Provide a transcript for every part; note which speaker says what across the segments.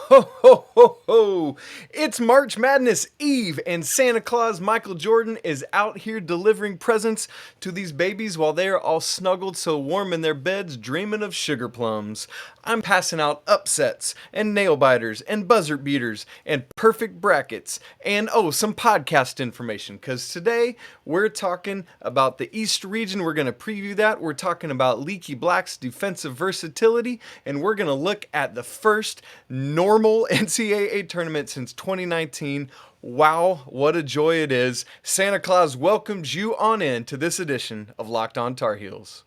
Speaker 1: Ho, ho, ho, ho! It's March Madness Eve, and Santa Claus Michael Jordan is out here delivering presents to these babies while they are all snuggled so warm in their beds, dreaming of sugar plums. I'm passing out upsets, and nail biters, and buzzer beaters, and perfect brackets, and some podcast information, because today we're talking about the East region. We're going to preview that. We're talking about Leaky Black's defensive versatility, and we're going to look at the first normal NCAA tournament since 2019. Wow, what a joy it is. Santa Claus welcomes you on in to this edition of Locked On Tar Heels.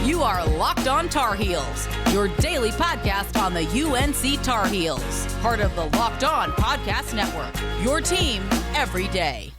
Speaker 2: You are Locked On Tar Heels, your daily podcast on the UNC Tar Heels, part of the Locked On Podcast Network, your team every day.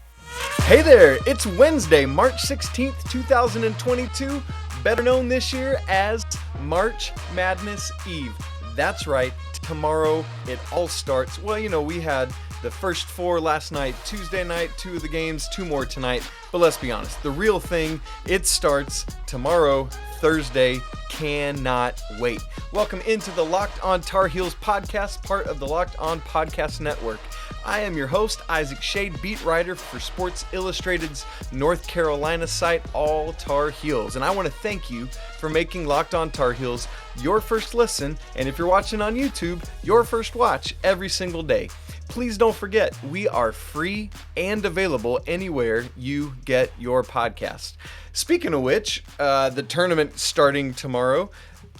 Speaker 1: Hey there, it's Wednesday, March 16th, 2022, better known this year as March Madness Eve. That's right, tomorrow it all starts. Well, we had the first four last night, Tuesday night, 2 of the games, 2 more tonight. But let's be honest, the real thing, it starts tomorrow, Thursday. Cannot wait. Welcome into the Locked On Tar Heels podcast, part of the Locked On Podcast Network. I am your host, Isaac Schade, beat writer for Sports Illustrated's North Carolina site, All Tar Heels. And I want to thank you for making Locked On Tar Heels your first listen, and if you're watching on YouTube, your first watch every single day. Please don't forget, we are free and available anywhere you get your podcast. Speaking of which, the tournament starting tomorrow,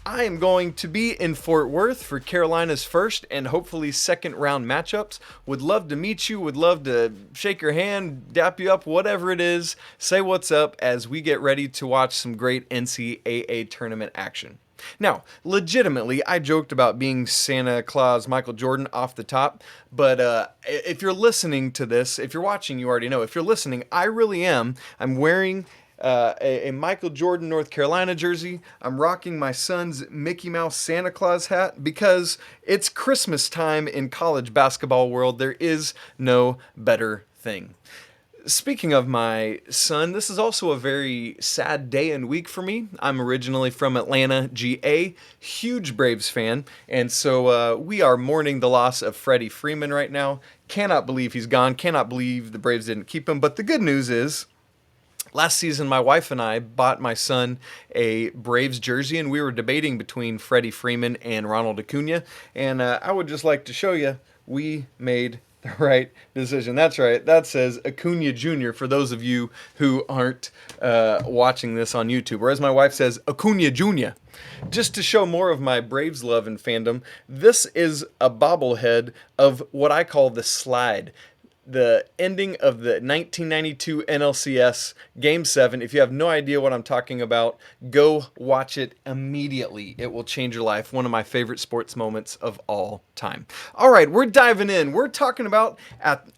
Speaker 1: I am going to be in Fort Worth for Carolina's first and hopefully second round matchups. Would love to meet you, would love to shake your hand, dap you up, whatever it is. Say what's up as we get ready to watch some great NCAA tournament action. Now, legitimately, I joked about being Santa Claus Michael Jordan off the top, but if you're listening to this, if you're watching, you already know. If you're listening, I really am. I'm wearing a Michael Jordan North Carolina jersey. I'm rocking my son's Mickey Mouse Santa Claus hat because it's Christmas time in college basketball world. There is no better thing. Speaking of my son, this is also a very sad day and week for me. I'm originally from Atlanta, GA, huge Braves fan, and so we are mourning the loss of Freddie Freeman right now. Cannot believe he's gone, cannot believe the Braves didn't keep him, but the good news is, last season, my wife and I bought my son a Braves jersey, and we were debating between Freddie Freeman and Ronald Acuna, and I would just like to show you, we made the right decision. That's right. That says Acuna Jr. for those of you who aren't watching this on YouTube. Or as my wife says, Acuna Jr. Just to show more of my Braves love and fandom, this is a bobblehead of what I call the slide. The ending of the 1992 NLCS Game 7. If you have no idea what I'm talking about, go watch it immediately. It will change your life. One of my favorite sports moments of all time. All right, we're diving in. We're talking about,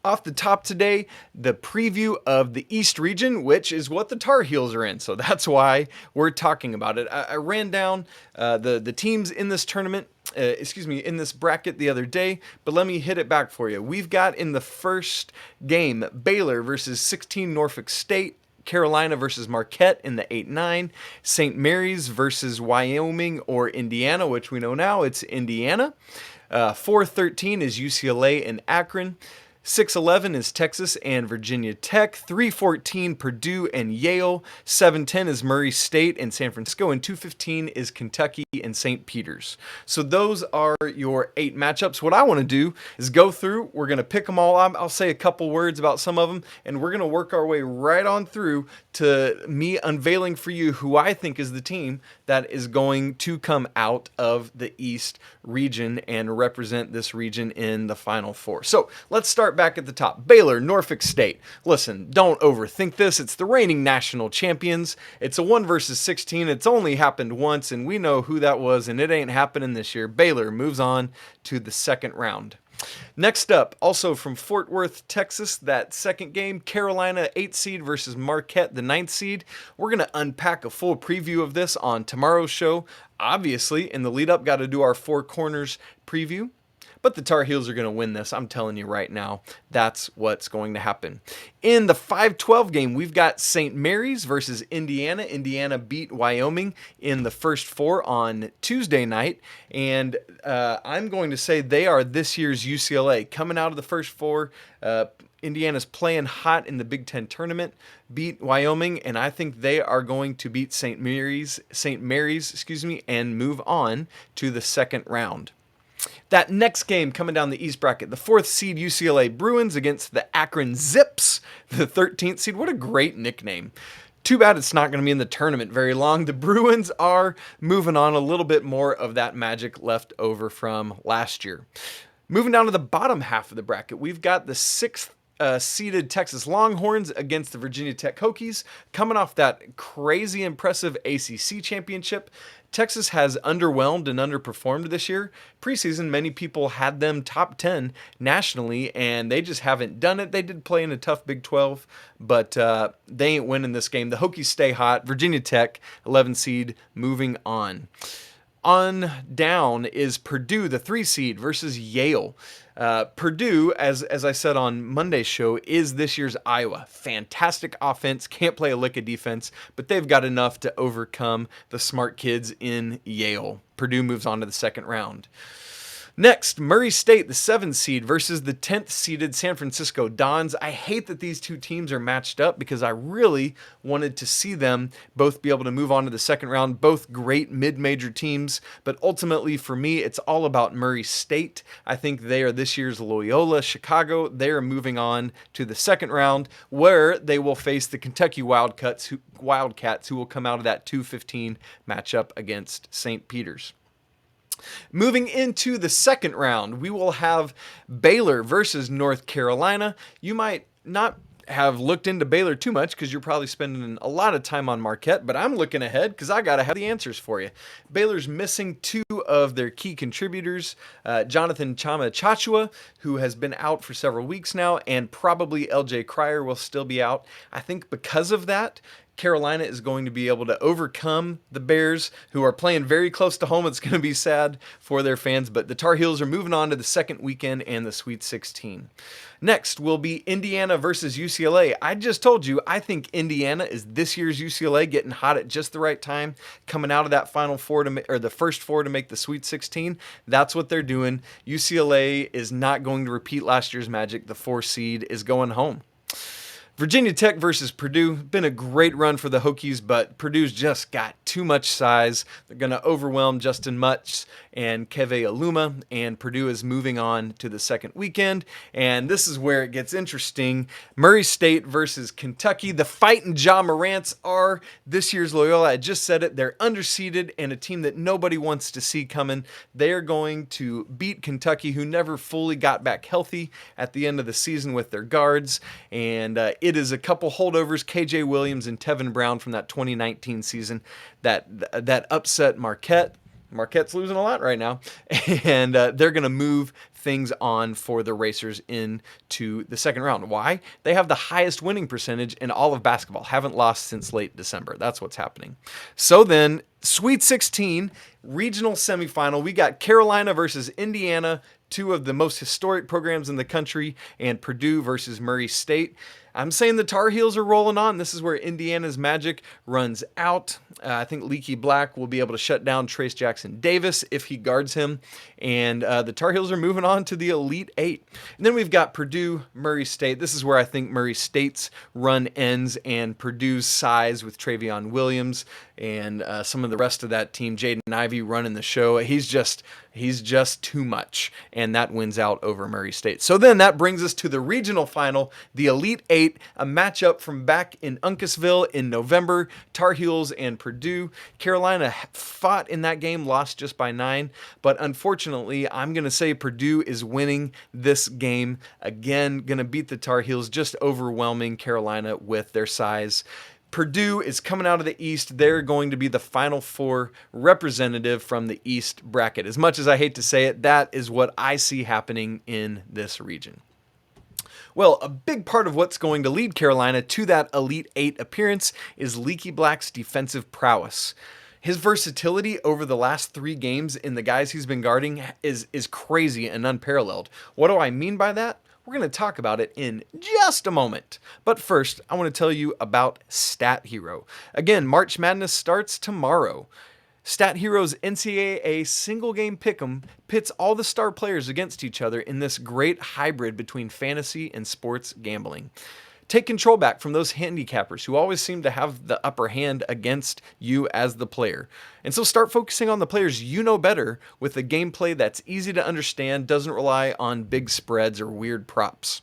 Speaker 1: off the top today, the preview of the East region, which is what the Tar Heels are in. So that's why we're talking about it. I ran down the teams in this tournament. In this bracket the other day, but let me hit it back for you. We've got in the first game, Baylor versus 16 Norfolk State, Carolina versus Marquette in the 8-9, St. Mary's versus Wyoming or Indiana, which we know now it's Indiana. 4-13 is UCLA and Akron. 6-11 is Texas and Virginia Tech. 3-14 Purdue and Yale. 7-10 is Murray State and San Francisco. And 2-15 is Kentucky and St. Peter's. So those are your 8 matchups. What I want to do is go through. We're going to pick them all. I'll say a couple words about some of them. And we're going to work our way right on through to me unveiling for you who I think is the team that is going to come out of the East region and represent this region in the Final Four. So let's start back at the top. Baylor, Norfolk State. Listen, don't overthink this. It's the reigning national champions. It's a 1 versus 16. It's only happened once, and we know who that was, and it ain't happening this year. Baylor moves on to the second round. Next up, also from Fort Worth, Texas, that second game, Carolina 8 seed versus Marquette, the 9th seed. We're going to unpack a full preview of this on tomorrow's show. Obviously, in the lead up, got to do our Four Corners preview. But the Tar Heels are going to win this. I'm telling you right now, that's what's going to happen. In the 5-12 game, we've got St. Mary's versus Indiana. Indiana beat Wyoming in the first 4 on Tuesday night. And I'm going to say they are this year's UCLA. Coming out of the first 4, Indiana's playing hot in the Big Ten tournament, beat Wyoming, and I think they are going to beat St. Mary's, and move on to the second round. That next game coming down the East bracket, the 4th seed UCLA Bruins against the Akron Zips, the 13th seed. What a great nickname. Too bad it's not going to be in the tournament very long. The Bruins are moving on, a little bit more of that magic left over from last year. Moving down to the bottom half of the bracket, we've got the 6th seeded Texas Longhorns against the Virginia Tech Hokies. Coming off that crazy impressive ACC championship, Texas has underwhelmed and underperformed this year. Preseason, many people had them top 10 nationally, and they just haven't done it. They did play in a tough Big 12, but they ain't winning this game. The Hokies stay hot. Virginia Tech, 11 seed, moving on. On down is Purdue, the 3 seed, versus Yale. Purdue, as I said on Monday's show, is this year's Iowa. Fantastic offense, can't play a lick of defense, but they've got enough to overcome the smart kids in Yale. Purdue moves on to the second round. Next, Murray State, the 7th seed, versus the 10th seeded San Francisco Dons. I hate that these two teams are matched up because I really wanted to see them both be able to move on to the second round. Both great mid-major teams, but ultimately for me, it's all about Murray State. I think they are this year's Loyola Chicago. They are moving on to the second round where they will face the Kentucky Wildcats, who will come out of that 2-15 matchup against St. Peter's. Moving into the second round, we will have Baylor versus North Carolina. You might not have looked into Baylor too much because you're probably spending a lot of time on Marquette, but I'm looking ahead because I got to have the answers for you. Baylor's missing 2 of their key contributors, Jonathan Chama-Chachua, who has been out for several weeks now, and probably LJ Cryer will still be out. I think because of that, Carolina is going to be able to overcome the Bears, who are playing very close to home. It's going to be sad for their fans, but the Tar Heels are moving on to the second weekend and the Sweet 16. Next will be Indiana versus UCLA. I just told you, I think Indiana is this year's UCLA, getting hot at just the right time, coming out of that Final Four or the first 4 to make the Sweet 16. That's what they're doing. UCLA is not going to repeat last year's magic. The 4 seed is going home. Virginia Tech versus Purdue. Been a great run for the Hokies, but Purdue's just got too much size. They're going to overwhelm Justin Mutz and Keve Aluma, and Purdue is moving on to the second weekend. And this is where it gets interesting. Murray State versus Kentucky. The Fightin' Ja Morants are this year's Loyola. I just said it. They're underseeded and a team that nobody wants to see coming. They are going to beat Kentucky, who never fully got back healthy at the end of the season with their guards. And it is a couple holdovers, KJ Williams and Tevin Brown from that 2019 season that upset Marquette. Marquette's losing a lot right now, and they're going to move things on for the Racers into the second round. Why? They have the highest winning percentage in all of basketball. Haven't lost since late December. That's what's happening. So then, Sweet 16, regional semifinal, we got Carolina versus Indiana, 2 of the most historic programs in the country, and Purdue versus Murray State. I'm saying the Tar Heels are rolling on. This is where Indiana's magic runs out. I think Leaky Black will be able to shut down Trace Jackson Davis if he guards him. And the Tar Heels are moving on to the Elite 8. And then we've got Purdue, Murray State. This is where I think Murray State's run ends and Purdue's size with Travion Williams and some of the rest of that team. Jaden Ivey running the show. He's just too much. And that wins out over Murray State. So then that brings us to the regional final, the Elite 8. A matchup from back in Uncasville in November, Tar Heels and Purdue. Carolina fought in that game, lost just by 9, but unfortunately, I'm going to say Purdue is winning this game. Again, going to beat the Tar Heels, just overwhelming Carolina with their size. Purdue is coming out of the East. They're going to be the Final Four representative from the East bracket. As much as I hate to say it, that is what I see happening in this region. Well, a big part of what's going to lead Carolina to that Elite 8 appearance is Leaky Black's defensive prowess. His versatility over the last 3 games in the guys he's been guarding is crazy and unparalleled. What do I mean by that? We're going to talk about it in just a moment. But first, I want to tell you about Stat Hero. Again, March Madness starts tomorrow. Stat Hero's NCAA single game pick'em pits all the star players against each other in this great hybrid between fantasy and sports gambling. Take control back from those handicappers who always seem to have the upper hand against you as the player. And so start focusing on the players you know better with a gameplay that's easy to understand, doesn't rely on big spreads or weird props.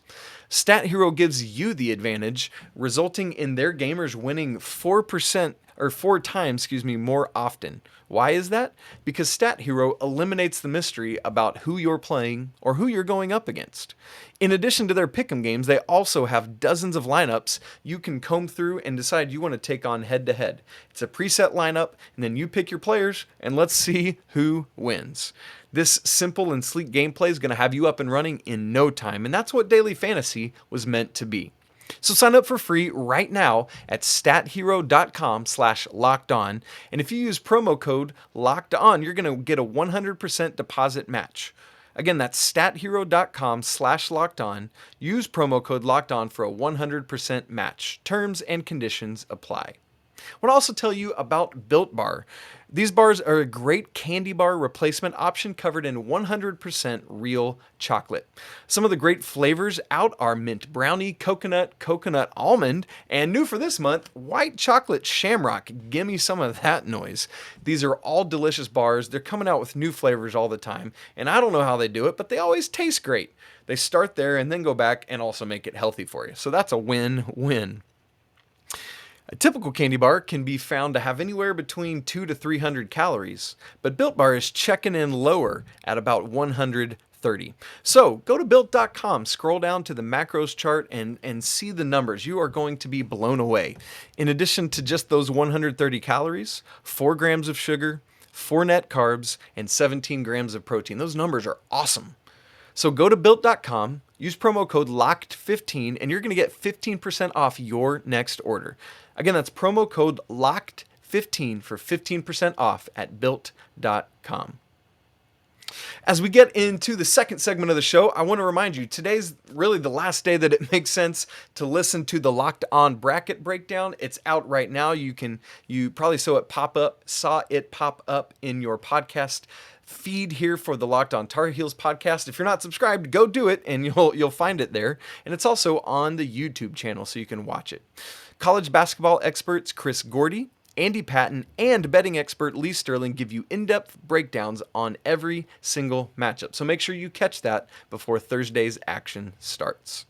Speaker 1: Stat Hero gives you the advantage, resulting in their gamers winning 4 times more often. Why is that? Because Stat Hero eliminates the mystery about who you're playing or who you're going up against. In addition to their pick'em games, they also have dozens of lineups you can comb through and decide you want to take on head to head. It's a preset lineup, and then you pick your players, and let's see who wins. This simple and sleek gameplay is going to have you up and running in no time, and that's what daily fantasy was meant to be. So sign up for free right now at stathero.com/lockedon. And if you use promo code LOCKEDON, you're going to get a 100% deposit match. Again, that's stathero.com/lockedon. Use promo code LOCKEDON for a 100% match. Terms and conditions apply. I want to also tell you about Built Bar. These bars are a great candy bar replacement option covered in 100% real chocolate. Some of the great flavors out are mint brownie, coconut, coconut almond, and new for this month, white chocolate shamrock. Gimme some of that noise. These are all delicious bars. They're coming out with new flavors all the time, and I don't know how they do it, but they always taste great. They start there and then go back and also make it healthy for you. So that's a win-win. A typical candy bar can be found to have anywhere between 200 to 300 calories, but Built Bar is checking in lower at about 130. So go to Built.com, scroll down to the macros chart and see the numbers. You are going to be blown away. In addition to just those 130 calories, 4 grams of sugar, 4 net carbs, and 17 grams of protein. Those numbers are awesome. So go to Built.com, use promo code LOCKED15, and you're going to get 15% off your next order. Again, that's promo code LOCKED15 for 15% off at Built.com. As we get into the second segment of the show, I want to remind you, today's really the last day that it makes sense to listen to the Locked On Bracket Breakdown. It's out right now. You probably saw it pop up in your podcast feed here for the Locked On Tar Heels podcast. If you're not subscribed, go do it, and you'll find it there. And it's also on the YouTube channel, so you can watch it. College basketball experts Chris Gordy, Andy Patton, and betting expert Lee Sterling give you in-depth breakdowns on every single matchup. So make sure you catch that before Thursday's action starts.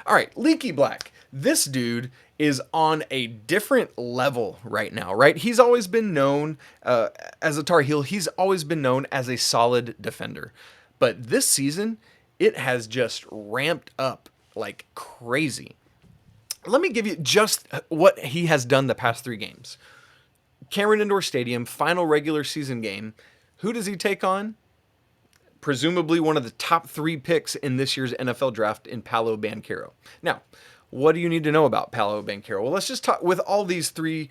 Speaker 1: All right, Leaky Black. This dude is on a different level right now, right? He's always been known as a Tar Heel. He's always been known as a solid defender. But this season, it has just ramped up like crazy. Let me give you just what he has done the past 3 games. Cameron Indoor Stadium, final regular season game. Who does he take on? Presumably one of the top 3 picks in this year's NFL draft in Paolo Banchero. Now, what do you need to know about Paolo Banchero? Well, let's just talk with all these 3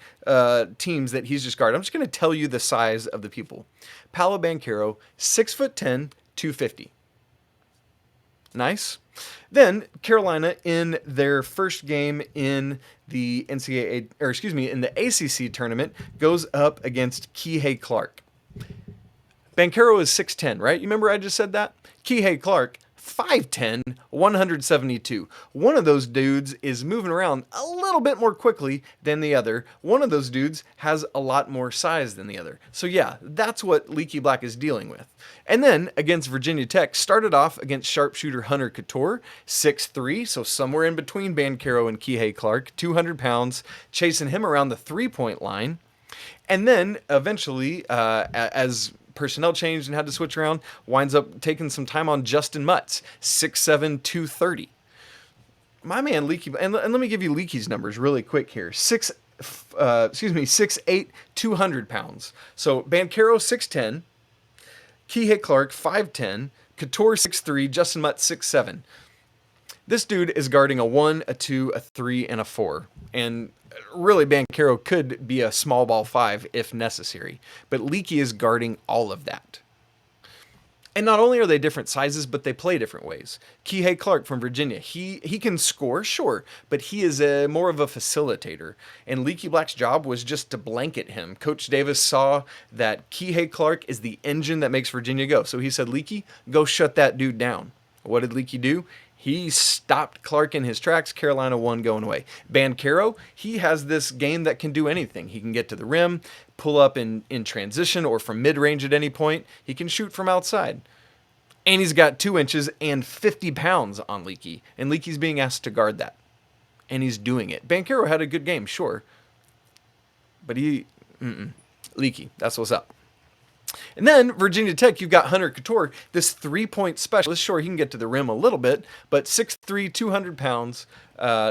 Speaker 1: teams that he's just guarded. I'm just going to tell you the size of the people. Paolo Banchero, 6'10", 250. Nice. Then Carolina, in their first game in the in the ACC tournament, goes up against Kihei Clark. Banchero is 6'10", right? You remember I just said that? Kihei Clark, 5'10", 172. One of those dudes is moving around a little bit more quickly than the other. One of those dudes has a lot more size than the other. So yeah, that's what Leaky Black is dealing with. And then against Virginia Tech, started off against sharpshooter Hunter Couture, 6'3", so somewhere in between Banchero and Kihei Clark, 200 pounds, chasing him around the three-point line. And then eventually, as personnel changed and had to switch around, winds up taking some time on Justin Mutz, 6'7", 230. My man Leaky, and let me give you Leaky's numbers really quick here. 6'8", 200 pounds. So Banchero 6'10", Kihei Clark 5'10", Couture 6'3", Justin Mutz 6'7". This dude is guarding a 1, a 2, a 3, and a 4. And really, Banchero could be a small ball 5 if necessary. But Leaky is guarding all of that. And not only are they different sizes, but they play different ways. Kihei Clark from Virginia, he can score, sure, but he is more of a facilitator. And Leaky Black's job was just to blanket him. Coach Davis saw that Kihei Clark is the engine that makes Virginia go. So he said, Leaky, go shut that dude down. What did Leaky do? He stopped Clark in his tracks. Carolina won going away. Banchero, he has this game that can do anything. He can get to the rim, pull up in transition or from mid-range at any point. He can shoot from outside. And he's got 2 inches and 50 pounds on Leaky. And Leaky's being asked to guard that. And he's doing it. Banchero had a good game, sure. But Leaky, that's what's up. And then Virginia Tech, you've got Hunter Couture, this 3-point specialist. Sure, he can get to the rim a little bit, but 6'3", 200 pounds.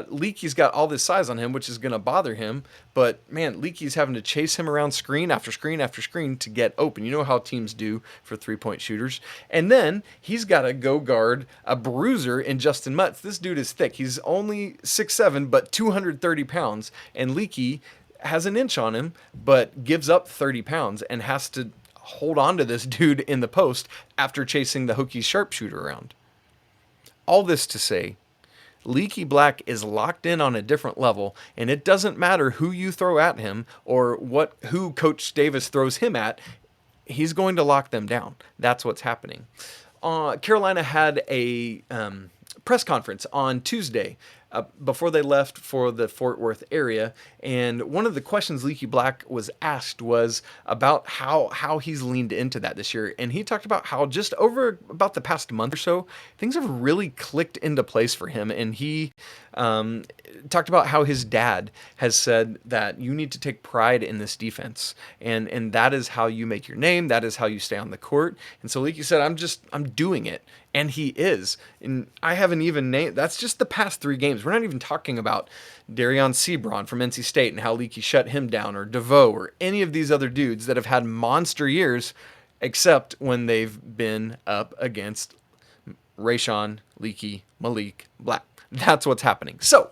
Speaker 1: Leaky's got all this size on him, which is going to bother him. But, man, Leaky's having to chase him around screen after screen after screen to get open. You know how teams do for 3-point shooters. And then he's got to go guard a bruiser in Justin Mutz. This dude is thick. He's only 6'7", but 230 pounds. And Leaky has an inch on him, but gives up 30 pounds and has to hold on to this dude in the post after chasing the Hokies sharpshooter around. All this to say, Leaky Black is locked in on a different level, and it doesn't matter who you throw at him or who Coach Davis throws him at, he's going to lock them down. That's what's happening. Carolina had a press conference on Tuesday before they left for the Fort Worth area, and one of the questions Leaky Black was asked was about how he's leaned into that this year, and he talked about how just over about the past month or so, things have really clicked into place for him, and he talked about how his dad has said that you need to take pride in this defense, and that is how you make your name, that is how you stay on the court, and so Leaky said, I'm doing it. And he is. And I haven't even named, that's just the past 3 games. We're not even talking about Darion Sebron from NC State and how Leaky shut him down, or DeVoe, or any of these other dudes that have had monster years, except when they've been up against Rayshawn, Leaky, Malik, Black. That's what's happening. So,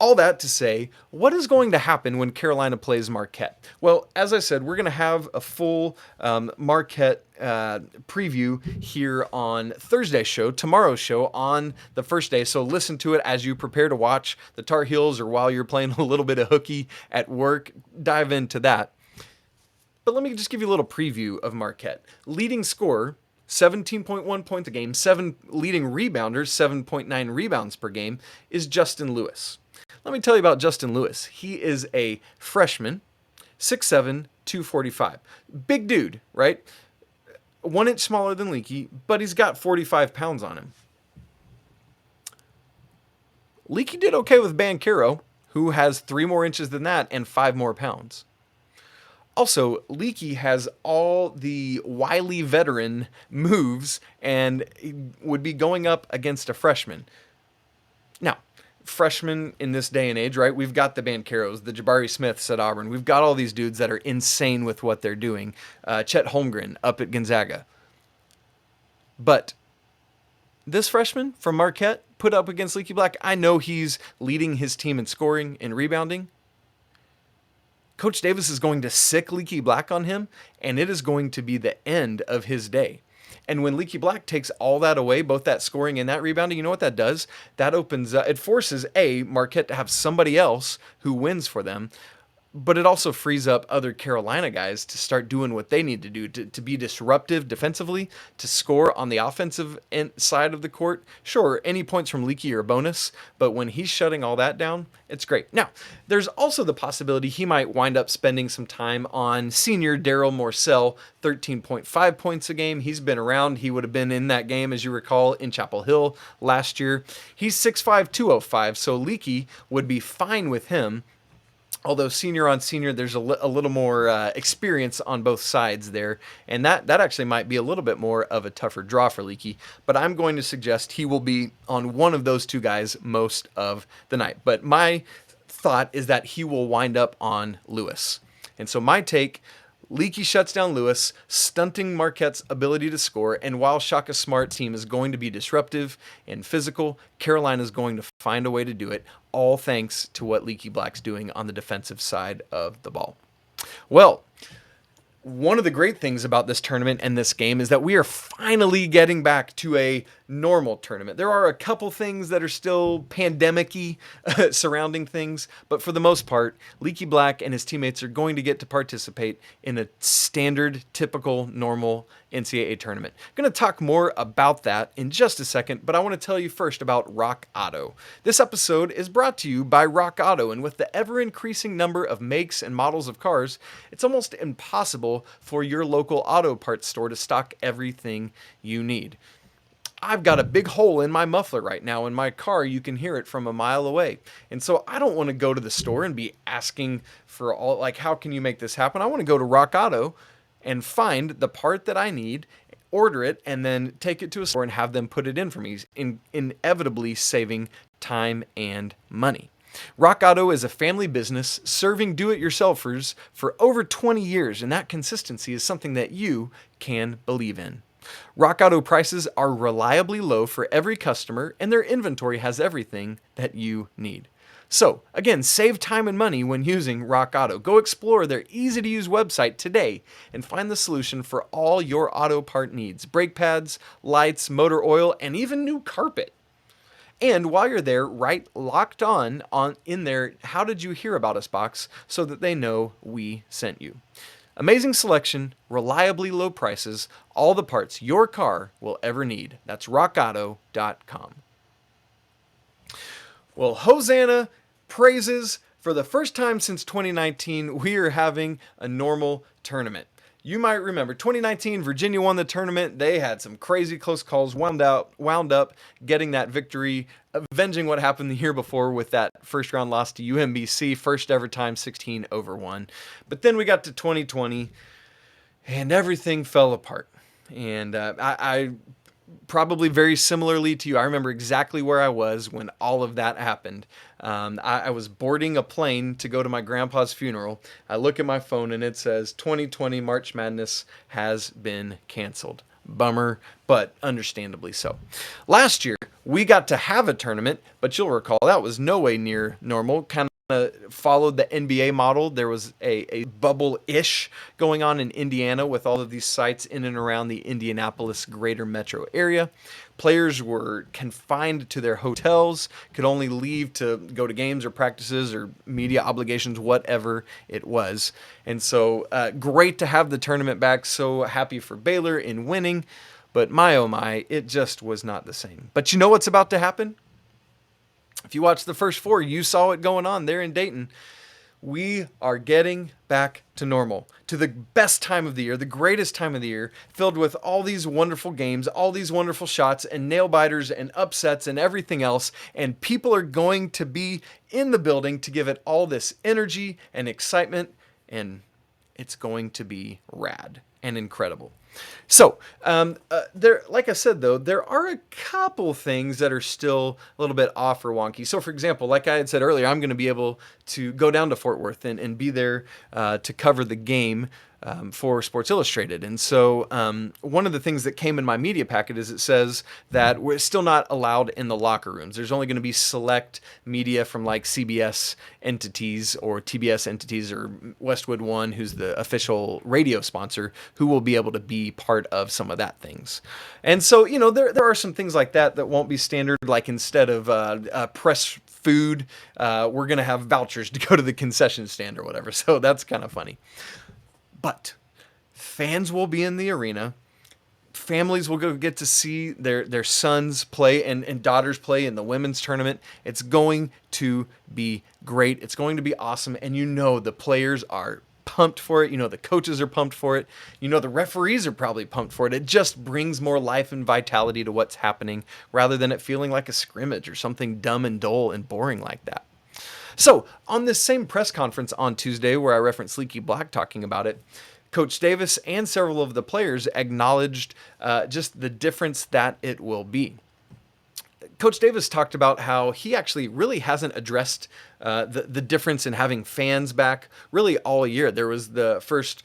Speaker 1: all that to say, what is going to happen when Carolina plays Marquette? Well, as I said, we're going to have a full Marquette preview here on Thursday's show, tomorrow's show on the first day. So listen to it as you prepare to watch the Tar Heels or while you're playing a little bit of hooky at work. Dive into that. But let me just give you a little preview of Marquette. Leading scorer, 17.1 points a game, 7 leading rebounders, 7.9 rebounds per game, is Justin Lewis. Let me tell you about Justin Lewis. He is a freshman, 6'7", 245. Big dude, right? 1 inch smaller than Leaky, but he's got 45 pounds on him. Leaky did okay with Banchero, who has 3 more inches than that and 5 more pounds. Also, Leaky has all the wily veteran moves and would be going up against a freshman. Now, freshmen in this day and age, right? We've got the Bancheros, the Jabari Smiths at Auburn. We've got all these dudes that are insane with what they're doing. Chet Holmgren up at Gonzaga. But this freshman from Marquette put up against Leaky Black, I know he's leading his team in scoring and rebounding. Coach Davis is going to sick Leaky Black on him, and it is going to be the end of his day. And when Leaky Black takes all that away, both that scoring and that rebounding, you know what that does? That opens up, it forces Marquette to have somebody else who wins for them, but it also frees up other Carolina guys to start doing what they need to do, to be disruptive defensively, to score on the offensive side of the court. Sure, any points from Leaky are a bonus, but when he's shutting all that down, it's great. Now, there's also the possibility he might wind up spending some time on senior Daryl Morcell, 13.5 points a game. He's been around. He would have been in that game, as you recall, in Chapel Hill last year. He's 6'5", 205, so Leaky would be fine with him. Although senior on senior, there's a little more experience on both sides there. And that actually might be a little bit more of a tougher draw for Leaky. But I'm going to suggest he will be on one of those 2 guys most of the night. But my thought is that he will wind up on Lewis. And so my take, Leaky shuts down Lewis, stunting Marquette's ability to score, and while Shaka Smart's team is going to be disruptive and physical, Carolina's going to find a way to do it, all thanks to what Leaky Black's doing on the defensive side of the ball. Well, one of the great things about this tournament and this game is that we are finally getting back to a normal tournament. There are a couple things that are still pandemic-y surrounding things, but for the most part, Leaky Black and his teammates are going to get to participate in a standard, typical, normal NCAA tournament. I'm going to talk more about that in just a second, but I want to tell you first about Rock Auto. This episode is brought to you by Rock Auto, and with the ever-increasing number of makes and models of cars, it's almost impossible for your local auto parts store to stock everything you need. I've got a big hole in my muffler right now in my car. You can hear it from a mile away. And so I don't want to go to the store and be asking for all, like, how can you make this happen? I want to go to Rock Auto and find the part that I need, order it, and then take it to a store and have them put it in for me, inevitably saving time and money. Rock Auto is a family business serving do-it-yourselfers for over 20 years, and that consistency is something that you can believe in. Rock Auto prices are reliably low for every customer, and their inventory has everything that you need. So, again, save time and money when using Rock Auto. Go explore their easy-to-use website today and find the solution for all your auto part needs: brake pads, lights, motor oil, and even new carpet. And while you're there, write "Locked On" in their "How did you hear about us" box so that they know we sent you. Amazing selection, reliably low prices, all the parts your car will ever need. That's rockauto.com. Well, Hosanna, praises. For the first time since 2019, we are having a normal tournament. You might remember 2019, Virginia won the tournament. They had some crazy close calls, wound up getting that victory, avenging what happened the year before with that first round loss to UMBC, first ever time 16-1. But then we got to 2020 and everything fell apart. And I probably very similarly to you, I remember exactly where I was when all of that happened. I was boarding a plane to go to my grandpa's funeral. I look at my phone and it says 2020 March Madness has been canceled. Bummer, but understandably so. Last year, we got to have a tournament, but you'll recall that was no way near normal. Kind of followed the NBA model. There was a bubble-ish going on in Indiana with all of these sites in and around the Indianapolis greater metro area. Players were confined to their hotels, could only leave to go to games or practices or media obligations, whatever it was. And so great to have the tournament back. So happy for Baylor in winning. But my, oh my, it just was not the same. But you know what's about to happen? If you watched the first four, you saw it going on there in Dayton. We are getting back to normal, to the best time of the year, the greatest time of the year, filled with all these wonderful games, all these wonderful shots and nail biters and upsets and everything else. And people are going to be in the building to give it all this energy and excitement. And it's going to be rad and incredible. So, like I said, though, there are a couple things that are still a little bit off or wonky. So, for example, like I had said earlier, I'm going to be able to go down to Fort Worth and be there to cover the game for Sports Illustrated. And so one of the things that came in my media packet is it says that we're still not allowed in the locker rooms. There's only going to be select media from like CBS entities or TBS entities or Westwood One, who's the official radio sponsor, who will be able to be part of some of that things. And so, you know, there are some things like that won't be standard, like instead of press food, we're going to have vouchers to go to the concession stand or whatever. So that's kind of funny. But fans will be in the arena. Families will go get to see their sons play and daughters play in the women's tournament. It's going to be great. It's going to be awesome. And you know the players are pumped for it. You know the coaches are pumped for it. You know the referees are probably pumped for it. It just brings more life and vitality to what's happening rather than it feeling like a scrimmage or something dumb and dull and boring like that. So, on this same press conference on Tuesday where I referenced Leaky Black talking about it, Coach Davis and several of the players acknowledged just the difference that it will be. Coach Davis talked about how he actually really hasn't addressed the difference in having fans back really all year. There was the first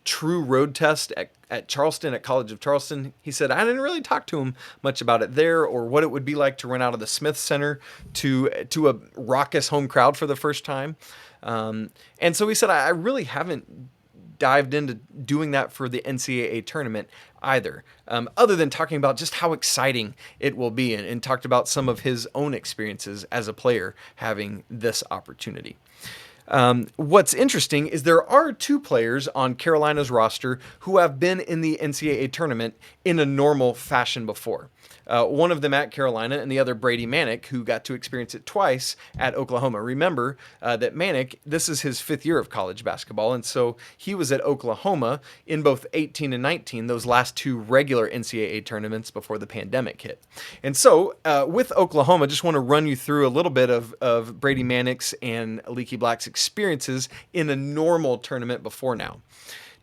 Speaker 1: true road test at Charleston, at College of Charleston. He said, I didn't really talk to him much about it there or what it would be like to run out of the Smith Center to a raucous home crowd for the first time. And so he said, I really haven't dived into doing that for the NCAA tournament either, other than talking about just how exciting it will be, and talked about some of his own experiences as a player having this opportunity. What's interesting is there are 2 players on Carolina's roster who have been in the NCAA tournament in a normal fashion before. One of them at Carolina and the other Brady Manek, who got to experience it twice at Oklahoma. Remember that Manek, this is his 5th year of college basketball, and so he was at Oklahoma in both 18 and 19, those last 2 regular NCAA tournaments before the pandemic hit. And so with Oklahoma, just want to run you through a little bit of Brady Manek's and Leaky Black's experiences in a normal tournament before now.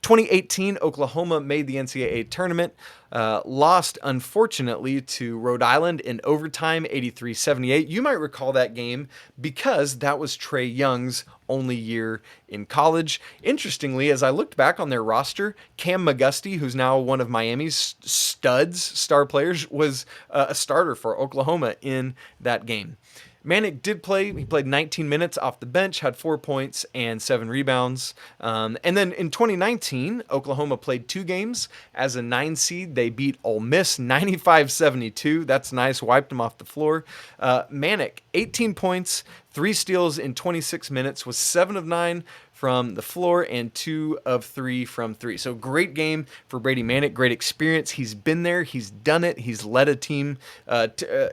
Speaker 1: 2018, Oklahoma made the NCAA tournament, lost, unfortunately, to Rhode Island in overtime, 83-78. You might recall that game because that was Trae Young's only year in college. Interestingly, as I looked back on their roster, Cam McGusty, who's now one of Miami's star players, was a starter for Oklahoma in that game. Manek did play. He played 19 minutes off the bench, had 4 points and 7 rebounds. And then in 2019, Oklahoma played 2 games as a 9 seed. They beat Ole Miss 95-72. That's nice. Wiped them off the floor. Manek, 18 points, 3 steals in 26 minutes, was 7 of 9 from the floor and 2 of 3 from 3. So great game for Brady Manek, great experience. He's been there, he's done it, he's led a team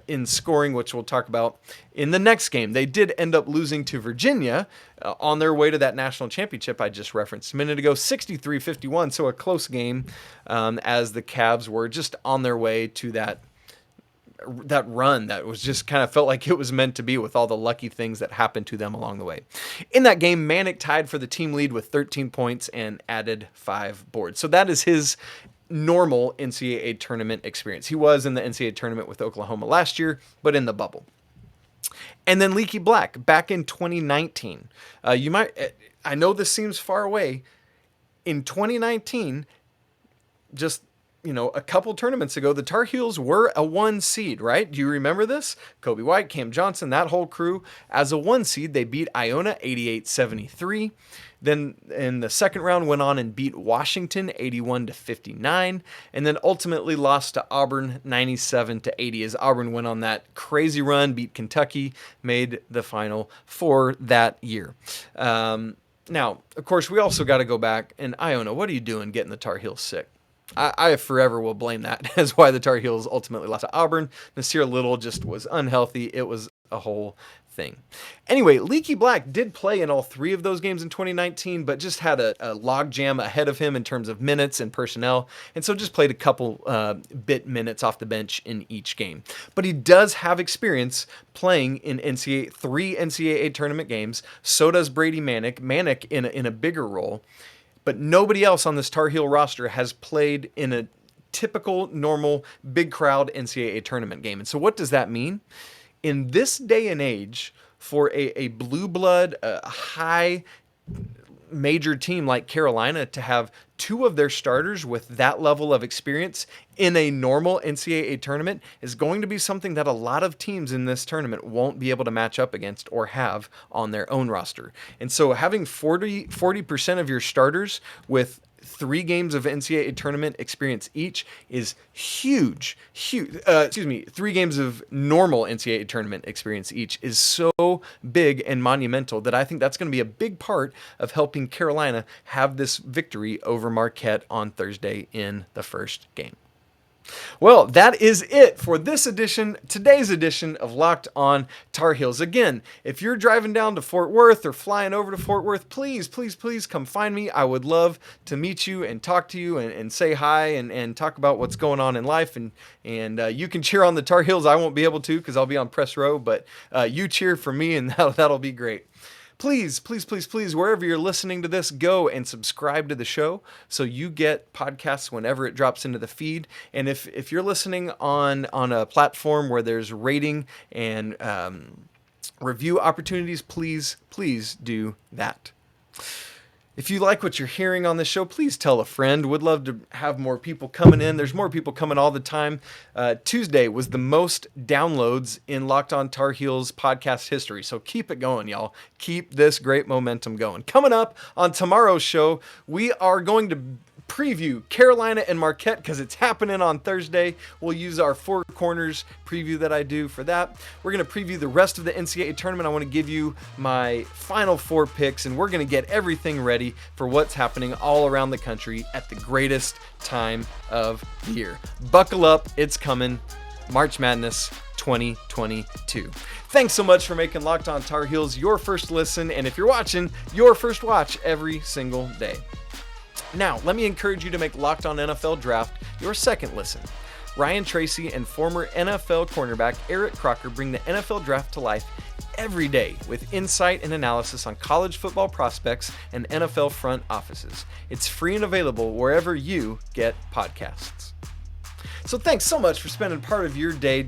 Speaker 1: in scoring, which we'll talk about in the next game. They did end up losing to Virginia on their way to that national championship I just referenced a minute ago, 63-51, so a close game as the Cavs were just on their way to that run that was just kind of felt like it was meant to be with all the lucky things that happened to them along the way. In that game, Manek tied for the team lead with 13 points and added 5 boards. So that is his normal NCAA tournament experience. He was in the NCAA tournament with Oklahoma last year, but in the bubble. And then Leaky Black back in 2019. I know this seems far away. In 2019, just a couple tournaments ago, the Tar Heels were a 1 seed, right? Do you remember this? Kobe White, Cam Johnson, that whole crew. As a 1 seed, they beat Iona 88-73. Then in the second round went on and beat Washington 81-59, and then ultimately lost to Auburn 97-80 as Auburn went on that crazy run, beat Kentucky, made the Final Four that year. Now, of course, we also got to go back, and Iona, what are you doing getting the Tar Heels sick? I forever will blame that as why the Tar Heels ultimately lost to Auburn. Nasir Little just was unhealthy. It was a whole thing. Anyway, Leaky Black did play in all 3 of those games in 2019, but just had a log jam ahead of him in terms of minutes and personnel, and so just played a couple bit minutes off the bench in each game. But he does have experience playing in 3 NCAA tournament games. So does Brady Manek. Manek in a bigger role. But nobody else on this Tar Heel roster has played in a typical, normal, big crowd NCAA tournament game. And so what does that mean? In this day and age, for a blue blood, a high major team like Carolina to have 2 of their starters with that level of experience in a normal NCAA tournament is going to be something that a lot of teams in this tournament won't be able to match up against or have on their own roster. And so having 40% of your starters with 3 games of NCAA tournament experience each is huge. 3 games of normal NCAA tournament experience each is so big and monumental that I think that's going to be a big part of helping Carolina have this victory over Marquette on Thursday in the first game. Well, that is it for today's edition of Locked On Tar Heels. Again, if you're driving down to Fort Worth or flying over to Fort Worth, please come find me. I would love to meet you and talk to you and say hi and talk about what's going on in life. And you can cheer on the Tar Heels. I won't be able to because I'll be on press row, but you cheer for me and that'll be great. Please, wherever you're listening to this, go and subscribe to the show so you get podcasts whenever it drops into the feed. And if you're listening on a platform where there's rating and review opportunities, please do that. If you like what you're hearing on this show, please tell a friend. Would love to have more people coming in. There's more people coming all the time. Tuesday was the most downloads in Locked On Tar Heels podcast history. So keep it going, y'all. Keep this great momentum going. Coming up on tomorrow's show, we are going to preview Carolina and Marquette because it's happening on Thursday. We'll use our Four Corners preview that I do for that. We're going to preview the rest of the NCAA tournament. I want to give you my final 4 picks, and we're going to get everything ready for what's happening all around the country at the greatest time of the year. Buckle up. It's coming. March Madness 2022. Thanks so much for making Locked On Tar Heels your first listen, and if you're watching, your first watch every single day. Now, let me encourage you to make Locked On NFL Draft your second listen. Ryan Tracy and former NFL cornerback Eric Crocker bring the NFL Draft to life every day with insight and analysis on college football prospects and NFL front offices. It's free and available wherever you get podcasts. So thanks so much for spending part of your day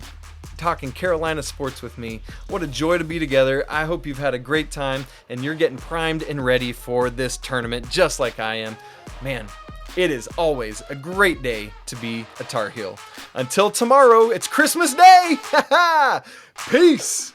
Speaker 1: talking Carolina sports with me. What a joy to be together. I hope you've had a great time and you're getting primed and ready for this tournament just like I am. Man, it is always a great day to be a Tar Heel. Until tomorrow, it's Christmas Day! Peace!